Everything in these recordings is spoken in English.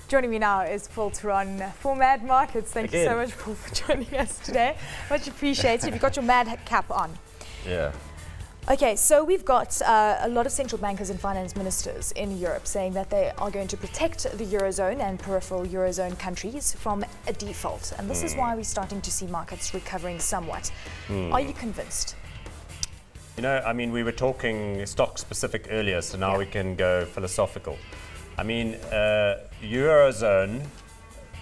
Joining me now is Paul Theron for Mad Markets. Thank you so much, Paul, for joining us today. Much appreciated. You've got your Mad cap on. Yeah. Okay, so we've got a lot of central bankers and finance ministers in Europe saying that they are going to protect the Eurozone and peripheral Eurozone countries from a default. And this is why we're starting to see markets recovering somewhat. Are you convinced? You know, I mean, we were talking stock specific earlier, so now we can go philosophical. I mean, Eurozone,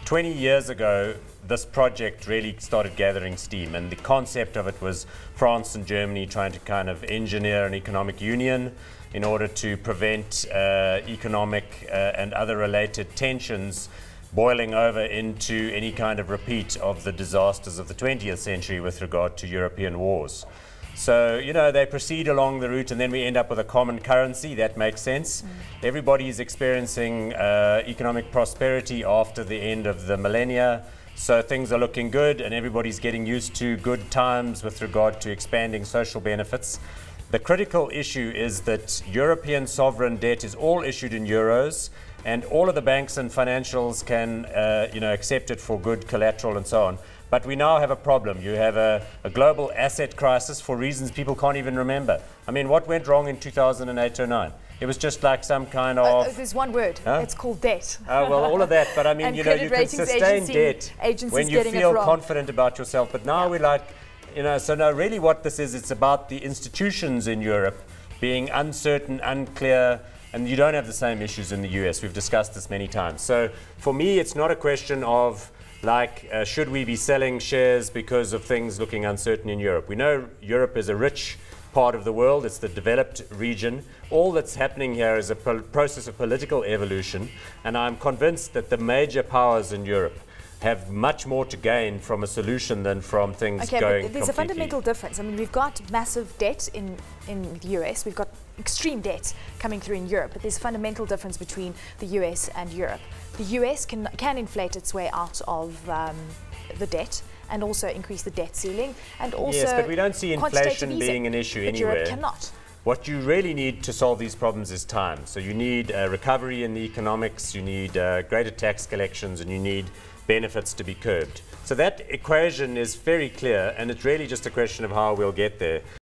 20 years ago, this project really started gathering steam, and the concept of it was France and Germany trying to kind of engineer an economic union in order to prevent economic and other related tensions boiling over into any kind of repeat of the disasters of the 20th century with regard to European wars. So, you know, they proceed along the route and then we end up with a common currency. That makes sense. Everybody is experiencing economic prosperity after the end of the millennia. So things are looking good and everybody's getting used to good times with regard to expanding social benefits. The critical issue is that European sovereign debt is all issued in euros, and all of the banks and financials can accept it for good collateral and so on. But we now have a problem. You have a global asset crisis for reasons people can't even remember. I mean, what went wrong in 2008-09? It was just like some kind of... there's one word. Huh? It's called debt. Well, all of that. But I mean, you know, you can sustain debt when you feel confident about yourself. But now we're like, you know, so now really what this is, it's about the institutions in Europe being uncertain, unclear, and you don't have the same issues in the US. We've discussed this many times. So for me, it's not a question of like, should we be selling shares because of things looking uncertain in Europe? We know Europe is a rich part of the world. It's the developed region. All that's happening here is a process of political evolution, and I'm convinced that the major powers in Europe have much more to gain from a solution than from things going but there's a fundamental difference. I mean, we've got massive debt in the US. We've got extreme debt coming through in Europe, but there's a fundamental difference between the US and Europe. The US can inflate its way out of the debt and also increase the debt ceiling, and also yes, but we don't see inflation being an issue anywhere. Europe cannot. What you really need to solve these problems is time. So you need recovery in the economics, you need greater tax collections, and you need benefits to be curbed. So that equation is very clear, and it's really just a question of how we'll get there.